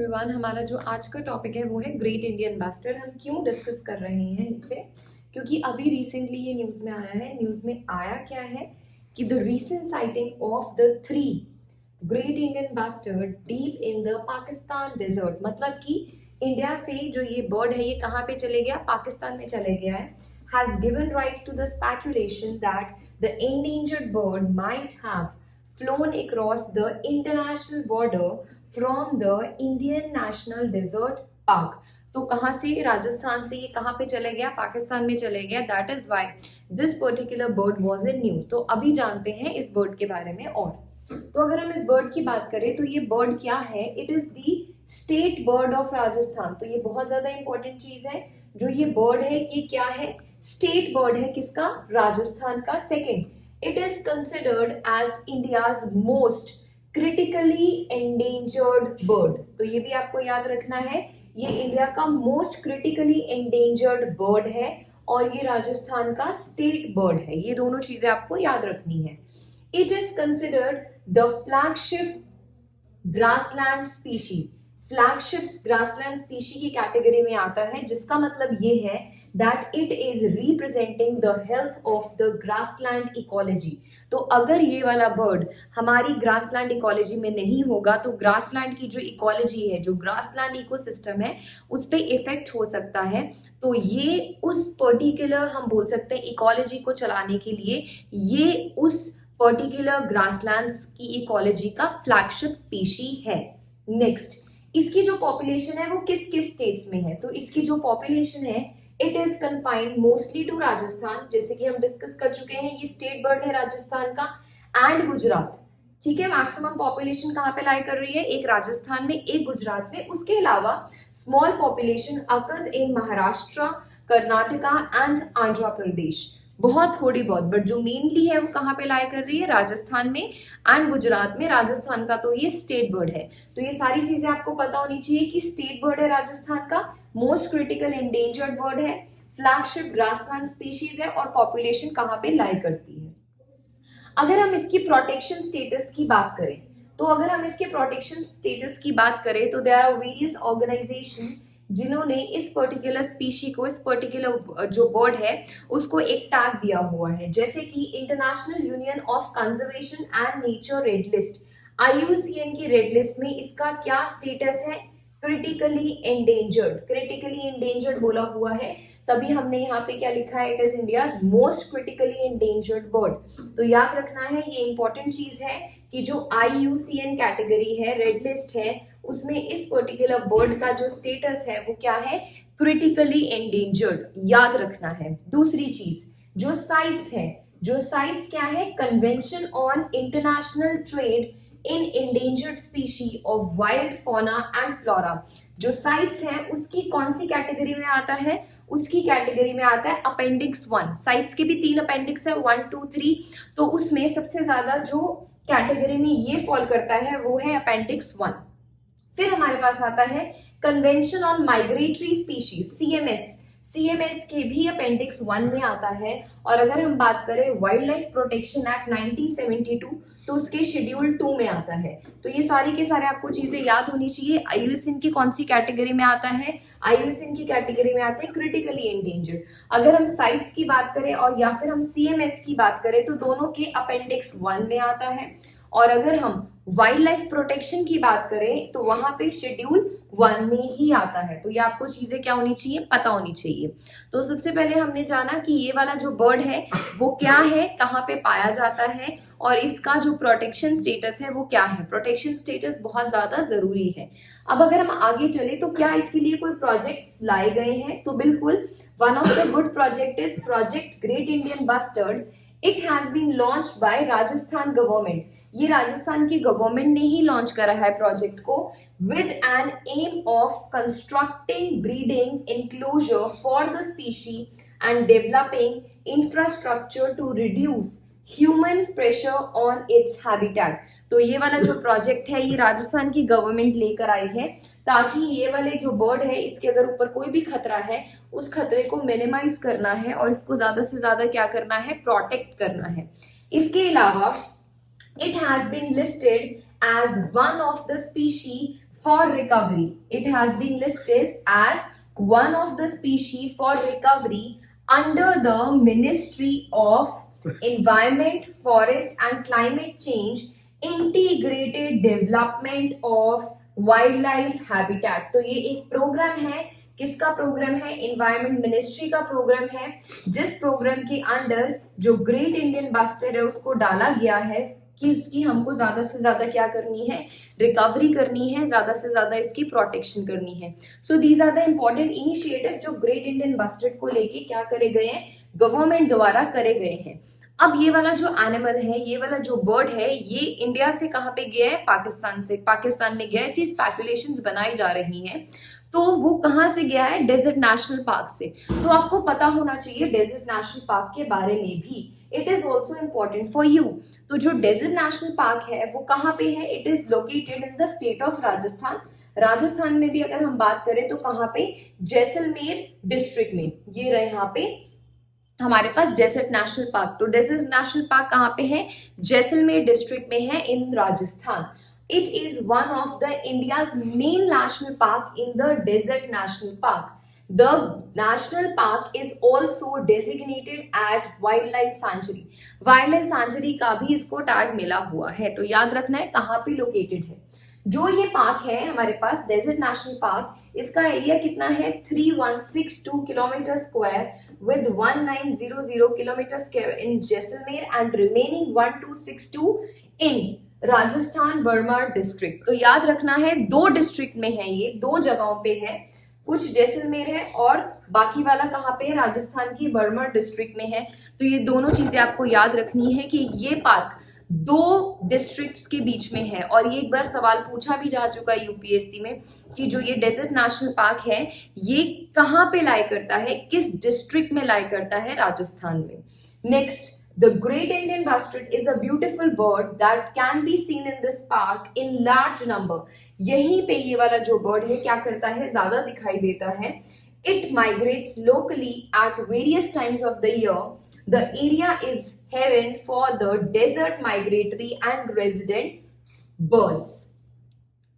Everyone, हमारा जो आज का टॉपिक है वो है ग्रेट इंडियन बास्टर्ड। हम क्यों डिस्कस कर रहे हैं इसे, क्योंकि अभी रिसेंटली ये न्यूज़ में आया है। न्यूज़ में आया क्या है कि the recent sighting of the 3 great Indian bastard deep in the Pakistan desert, मतलब कि इंडिया से जो ये बर्ड है ये कहाँ पे चले गया, पाकिस्तान में चले गया है, has given rise to the speculation that the endangered bird might have flown across the international border from the Indian National Desert Park। तो कहाँ से, राजस्थान से ये कहाँ पे चले गया, पाकिस्तान में चले गया। That is why this particular bird was in news. तो अभी जानते हैं इस बर्ड के बारे में। और तो अगर हम इस बर्ड की बात करें तो ये बर्ड क्या है, it is the state bird of Rajasthan. तो ये बहुत ज्यादा इंपॉर्टेंट चीज है। जो ये बर्ड है ये क्या है, स्टेट बर्ड है, किसका, राजस्थान का। Second, it is considered as India's most critically endangered bird. तो ये भी आपको याद रखना है, ये इंडिया का मोस्ट क्रिटिकली एंडेंजर्ड बर्ड है और ये राजस्थान का स्टेट बर्ड है। ये दोनों चीजें आपको याद रखनी है। It is considered the flagship grassland species. Flagship grassland species की कैटेगरी में आता है, जिसका मतलब ये है that it is representing the health of the grassland ecology. तो अगर ये वाला बर्ड हमारी ग्रासलैंड इकोलॉजी में नहीं होगा तो ग्रासलैंड की जो इकोलॉजी है, जो ग्रासलैंड इकोसिस्टम है, उस पर इफेक्ट हो सकता है। तो ये उस पर्टिकुलर, हम बोल सकते हैं, इकोलॉजी को चलाने के लिए ये उस पर्टिकुलर ग्रासलैंड्स की इकोलॉजी का फ्लैगशिप स्पीशी है। नेक्स्ट, इसकी जो पॉपुलेशन है वो किस किस स्टेट्स में है, तो इसकी जो पॉपुलेशन है it is confined mostly to Rajasthan, जैसे कि हम डिस्कस कर चुके हैं। ये स्टेट बर्ड है राजस्थान का एंड गुजरात। ठीक है, मैक्सिमम पॉपुलेशन कहाँ पे लाई कर रही है, एक राजस्थान में, एक गुजरात में। उसके अलावा small population occurs in Maharashtra, Karnataka and Andhra Pradesh. बहुत थोड़ी बहुत, बट जो मेनली है वो कहाँ पे लाई कर रही है, राजस्थान में एंड गुजरात में। राजस्थान का तो ये स्टेट बर्ड है। तो ये सारी चीजें आपको पता होनी चाहिए कि स्टेट बर्ड है राजस्थान का, मोस्ट क्रिटिकल एंडेंजर्ड बर्ड है, फ्लैगशिप ग्रासलैंड स्पीशीज है और पॉपुलेशन कहाँ पे लाई करती है। अगर हम इसकी प्रोटेक्शन स्टेटस की बात करें तो देयर आर वेरियस ऑर्गेनाइजेशन जिन्होंने इस पर्टिकुलर स्पीशी को, इस पर्टिकुलर जो बर्ड है उसको एक टैग दिया हुआ है, जैसे कि international union of conservation and nature red list, IUCN की रेड लिस्ट में इसका क्या स्टेटस है, क्रिटिकली एंडेंजर्ड। क्रिटिकली एंडेंजर्ड बोला हुआ है, तभी हमने यहाँ पे क्या लिखा है, it is India's most critically endangered bird. तो याद रखना है, ये इंपॉर्टेंट चीज है कि जो IUCN कैटेगरी है, रेड लिस्ट है, उसमें इस पर्टिकुलर बर्ड का जो स्टेटस है वो क्या है, क्रिटिकली एंडेंजर्ड, याद रखना है। दूसरी चीज, जो साइट्स है, जो साइट्स क्या है, convention on international trade in endangered species of wild fauna and flora. जो साइट्स हैं उसकी कौन सी कैटेगरी में आता है, उसकी कैटेगरी में आता है अपेंडिक्स 1। साइट्स के भी 3 अपेंडिक्स है, 1, 2, 3। तो उसमें सबसे ज्यादा जो कैटेगरी में ये फॉल करता है वो है अपेंडिक्स 1। फिर हमारे पास आता है convention on migratory species, CMS के भी अपेंडिक्स 1 में आता है। और अगर हम बात करें वाइल्ड लाइफ प्रोटेक्शन एक्ट 1972 तो उसके शेड्यूल 2 में आता है। तो ये सारी के सारे आपको चीजें याद होनी चाहिए। IUCN की कौन सी कैटेगरी में आता है, IUCN की कैटेगरी में आते हैं क्रिटिकली एंडेंजर्ड। अगर हम साइट्स की बात करें और या फिर हम CMS की बात करें तो दोनों के अपेंडिक्स 1 में आता है। और अगर हम वाइल्ड लाइफ प्रोटेक्शन की बात करें तो वहां पे शेड्यूल 1 में ही आता है। तो ये आपको चीजें क्या होनी चाहिए, पता होनी चाहिए। तो सबसे पहले हमने जाना कि ये वाला जो बर्ड है वो क्या है, कहाँ पे पाया जाता है और इसका जो प्रोटेक्शन स्टेटस है वो क्या है। प्रोटेक्शन स्टेटस बहुत ज्यादा जरूरी है। अब अगर हम आगे चले तो क्या इसके लिए कोई प्रोजेक्ट्स लाए गए हैं, तो बिल्कुल, one of the good project is project great Indian bastard. It has been launched by Rajasthan government. ये राजस्थान की गवर्नमेंट ने ही लॉन्च करा है प्रोजेक्ट को, with an aim of constructing breeding enclosure for the species and developing infrastructure to reduce human pressure on its habitat. तो ये वाला जो प्रोजेक्ट है ये राजस्थान की गवर्नमेंट लेकर आई है, ताकि ये वाले जो बर्ड है इसके अगर ऊपर कोई भी खतरा है उस खतरे को मिनिमाइज करना है और इसको ज्यादा से ज्यादा क्या करना है, प्रोटेक्ट करना है। इसके अलावा it has been listed as one of the species for recovery. It has been listed as one of the species for recovery under the Ministry of Environment, Forest and Climate Change, Integrated Development of Wildlife Habitat. तो ये एक programme है, किसका programme है? Environment ministry का programme है, जिस programme के अंडर जो ग्रेट इंडियन बस्टर्ड है उसको डाला गया है कि इसकी हमको ज्यादा से ज्यादा क्या करनी है? रिकवरी करनी है, ज्यादा से ज्यादा इसकी प्रोटेक्शन करनी है. So these are the important initiative जो ग्रेट इंडियन बस्टर्ड को लेके क्या करे गए हैं? गवर्नमेंट द्वारा करे गए हैं. अब ये वाला जो एनिमल है, ये वाला जो बर्ड है, ये इंडिया से कहाँ पे गया है? पाकिस्तान से. पाकिस्तान में गया, ऐसी स्पेकुलेशंस बनाई जा रही हैं. तो वो कहाँ से गया है? डेजर्ट नेशनल पार्क से. तो आपको पता होना चाहिए डेजर्ट नेशनल पार्क के बारे में भी. It is also important for you. तो जो डेजर्ट नेशनल पार्क है वो कहाँ पे है? It is located in the state of Rajasthan. Rajasthan में भी अगर हम बात करें तो कहाँ पे? जैसलमेर डिस्ट्रिक्ट में. ये रहे यहाँ पे हमारे पास डेजर्ट नेशनल पार्क. तो डेजर्ट नेशनल पार्क कहाँ पे है? जैसलमेर डिस्ट्रिक्ट में है इन Rajasthan. It is one of the India's main national park in the desert national park. The national park is also designated as wildlife sanctuary. Wildlife sanctuary का भी इसको tag मिला हुआ है. तो याद रखना है कहाँ पे लोकेटेड है. जो ये पार्क है हमारे पास डेजर्ट नेशनल पार्क, इसका एरिया कितना है? 3162 kilometre square with 1900 kilometer square in Jaisalmer and remaining 1262 in Rajasthan Burma district. तो याद रखना है दो डिस्ट्रिक्ट में है, ये दो जगहों पे है. कुछ जैसलमेर है और बाकी वाला कहाँ पे है? राजस्थान की बर्मा डिस्ट्रिक्ट में है. तो ये दोनों चीजें आपको याद रखनी है कि ये पार्क दो डिस्ट्रिक्ट्स के बीच में है. और ये एक बार सवाल पूछा भी जा चुका है यूपीएससी में कि जो ये डेजर्ट नेशनल पार्क है ये कहाँ पे लाई करता है, किस डिस्ट्रिक्ट में लाई करता है? राजस्थान में. Next, the great Indian bustard is a beautiful bird that can be seen in this park in large number. यहीं पे ये वाला जो बर्ड है क्या करता है? ज्यादा दिखाई देता है. It migrates locally at various times of the year. The area is haven for the desert migratory and resident birds.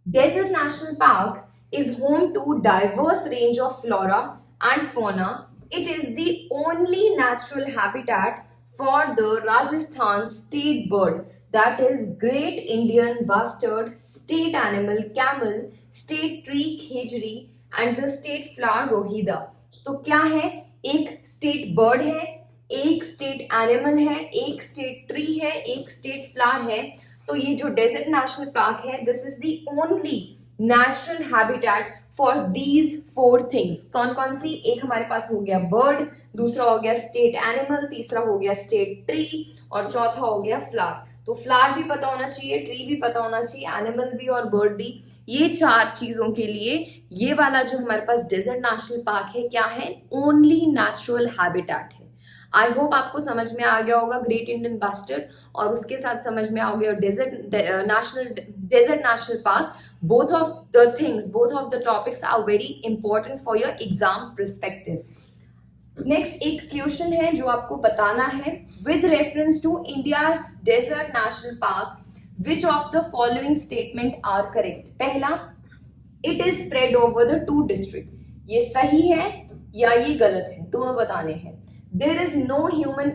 Desert National Park is home to diverse range of flora and fauna. It is the only natural habitat for the Rajasthan state bird, that is Great Indian Bustard, state animal camel, state tree khejri and the state flower rohida. तो क्या है? एक state bird है, एक state animal है, एक state tree है, एक स्टेट फ्लावर है. तो ये जो डेजर्ट नेशनल पार्क है, this is the only natural habitat for these 4 things. कौन कौन सी? एक हमारे पास हो गया बर्ड, दूसरा हो गया स्टेट एनिमल, तीसरा हो गया स्टेट ट्री और चौथा हो गया फ्लावर. तो फ्लावर भी पता होना चाहिए, ट्री भी पता होना चाहिए, एनिमल भी और बर्ड भी. ये 4 चीजों के लिए ये वाला जो हमारे पास डेजर्ट नेशनल पार्क है क्या है? ओनली नेचुरल हैबिटेट है. आई होप आपको समझ में आ गया होगा ग्रेट इंडियन बस्टर्ड, और उसके साथ समझ में आ गया Desert National Park. Both of the things, both of the topics are very important for your exam perspective. Next एक क्वेश्चन है जो आपको बताना है. With reference to India's Desert National Park which of the following statement are correct? पहला, it is spread over the 2 district. ये सही है या ये गलत है? दोनों बताने हैं. There is no human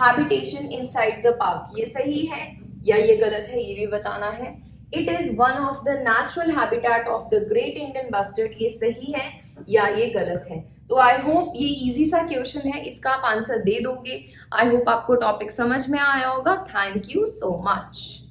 habitation inside the park. ये सही है या ये गलत है? ये भी बताना है. It is one of the natural habitat of the great Indian bustard. ये सही है या ये गलत है? तो आई होप ये इजी सा क्वेश्चन है, इसका आप आंसर दे दोगे. आई होप आपको टॉपिक समझ में आया होगा. Thank you so much.